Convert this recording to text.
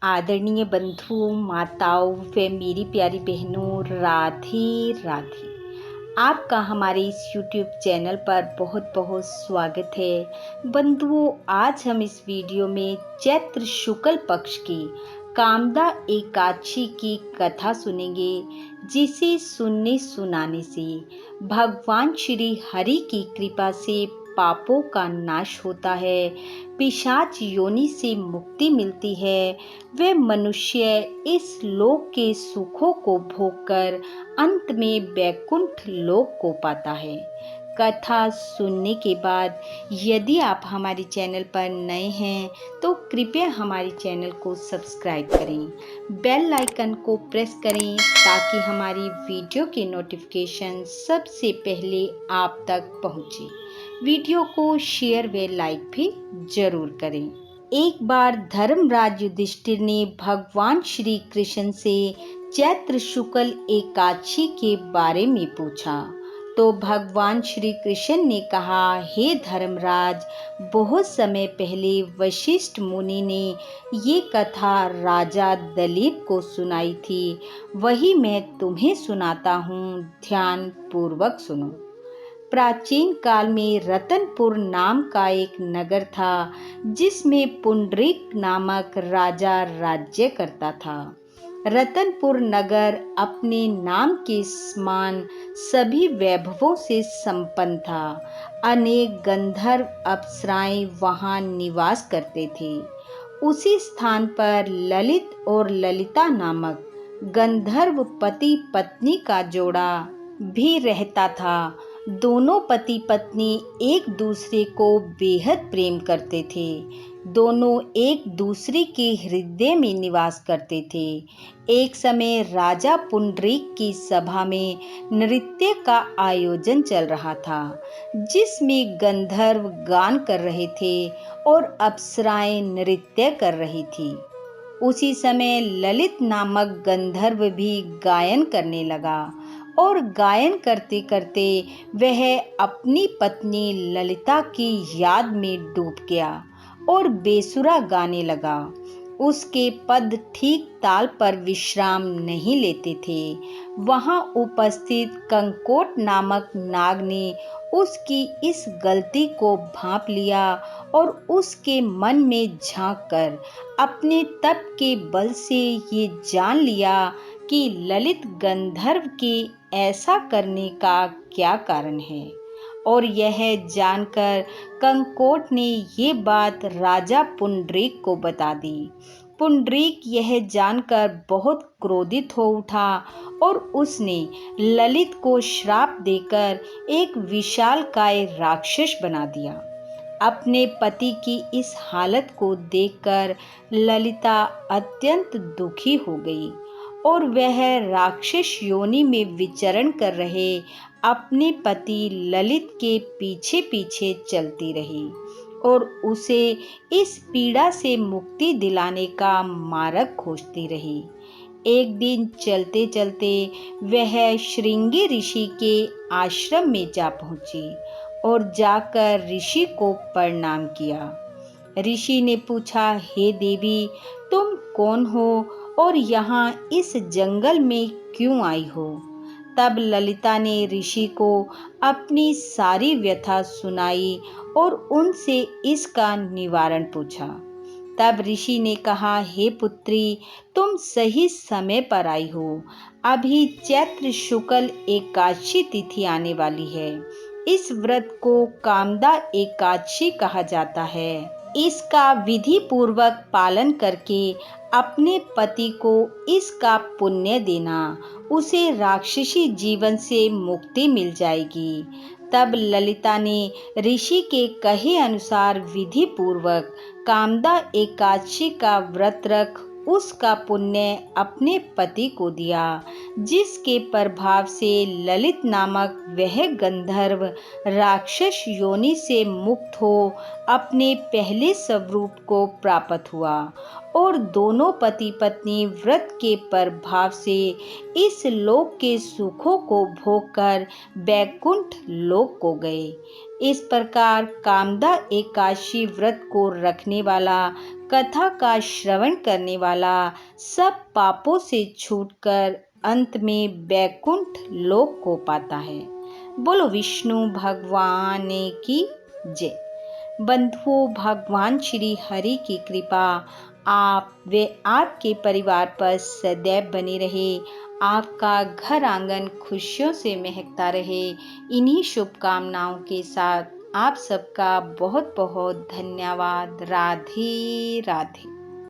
आदरणीय बंधुओं, माताओं व मेरी प्यारी बहनों, राधे राधे। आपका हमारे इस YouTube चैनल पर बहुत बहुत स्वागत है। बंधुओं, आज हम इस वीडियो में चैत्र शुक्ल पक्ष की कामदा एकादशी की कथा सुनेंगे, जिसे सुनने सुनाने से भगवान श्री हरि की कृपा से पापों का नाश होता है, पिशाच योनि से मुक्ति मिलती है, वे मनुष्य इस लोक के सुखों को भोगकर अंत में वैकुंठ लोक को पाता है। कथा सुनने के बाद यदि आप हमारे चैनल पर नए हैं तो कृपया हमारे चैनल को सब्सक्राइब करें, बेल आइकन को प्रेस करें ताकि हमारी वीडियो के नोटिफिकेशन सबसे पहले आप तक पहुंचे। वीडियो को शेयर व लाइक भी जरूर करें। एक बार धर्मराज युधिष्ठिर ने भगवान श्री कृष्ण से चैत्र शुक्ल एकादशी के बारे में पूछा, तो भगवान श्री कृष्ण ने कहा, हे धर्मराज, बहुत समय पहले वशिष्ठ मुनि ने ये कथा राजा दलीप को सुनाई थी, वही मैं तुम्हें सुनाता हूँ, ध्यान पूर्वक सुनो। प्राचीन काल में रतनपुर नाम का एक नगर था, जिसमें पुंडरीक नामक राजा राज्य करता था। रतनपुर नगर अपने नाम के समान सभी वैभवों से संपन्न था। अनेक गंधर्व अप्सराएं वहां निवास करते थे। उसी स्थान पर ललित और ललिता नामक गंधर्व पति पत्नी का जोड़ा भी रहता था। दोनों पति पत्नी एक दूसरे को बेहद प्रेम करते थे। दोनों एक दूसरे के हृदय में निवास करते थे। एक समय राजा पुंडरीक की सभा में नृत्य का आयोजन चल रहा था, जिसमें गंधर्व गान कर रहे थे और अप्सराएं नृत्य कर रही थी। उसी समय ललित नामक गंधर्व भी गायन करने लगा और गायन करते करते वह अपनी पत्नी ललिता की याद में डूब गया और बेसुरा गाने लगा। उसके पद ठीक ताल पर विश्राम नहीं लेते थे। वहां उपस्थित कंकोट नामक नाग ने उसकी इस गलती को भांप लिया और उसके मन में झांक कर अपने तप के बल से ये जान लिया कि ललित गंधर्व के ऐसा करने का क्या कारण है, और यह जानकर कंकोट ने ये बात राजा पुंडरीक को बता दी। पुंडरीक यह जानकर बहुत क्रोधित हो उठा और उसने ललित को श्राप देकर एक विशालकाय राक्षस बना दिया। अपने पति की इस हालत को देखकर ललिता अत्यंत दुखी हो गई और वह राक्षस योनि में विचरण कर रहे अपने पति ललित के पीछे पीछे चलती रही और उसे इस पीड़ा से मुक्ति दिलाने का मार्ग खोजती रही। एक दिन चलते चलते वह श्रृंगी ऋषि के आश्रम में जा पहुंची और जाकर ऋषि को प्रणाम किया। ऋषि ने पूछा, हे देवी, तुम कौन हो और यहाँ इस जंगल में क्यों आई हो? तब ललिता ने ऋषि को अपनी सारी व्यथा सुनाई और उनसे इसका निवारण पूछा। तब ऋषि ने कहा, हे पुत्री, तुम सही समय पर आई हो। अभी चैत्र शुक्ल एकादशी तिथि आने वाली है। इस व्रत को कामदा एकादशी कहा जाता है। इसका विधि पूर्वक पालन करके अपने पति को इसका पुण्य देना, उसे राक्षसी जीवन से मुक्ति मिल जाएगी। तब ललिता ने ऋषि के कहे अनुसार विधि पूर्वक कामदा एकादशी का व्रत रख उसका पुण्य अपने पति को दिया, जिसके प्रभाव से ललित नामक वह गंधर्व राक्षस योनि से मुक्त हो अपने पहले स्वरूप को प्राप्त हुआ और दोनों पति पत्नी व्रत के प्रभाव से इस लोक के सुखों को भोगकर वैकुंठ लोक को गए। इस प्रकार कामदा एकादशी व्रत को रखने वाला कथा का श्रवण करने वाला सब पापों से छूटकर अंत में वैकुंठ लोक को पाता है। बोलो विष्णु भगवान की जय। बंधुओं, भगवान श्री हरि की कृपा आप व आपके परिवार पर सदैव बनी रहे। आपका घर आंगन खुशियों से महकता रहे। इन्हीं शुभकामनाओं के साथ आप सबका बहुत बहुत धन्यवाद। राधे राधे।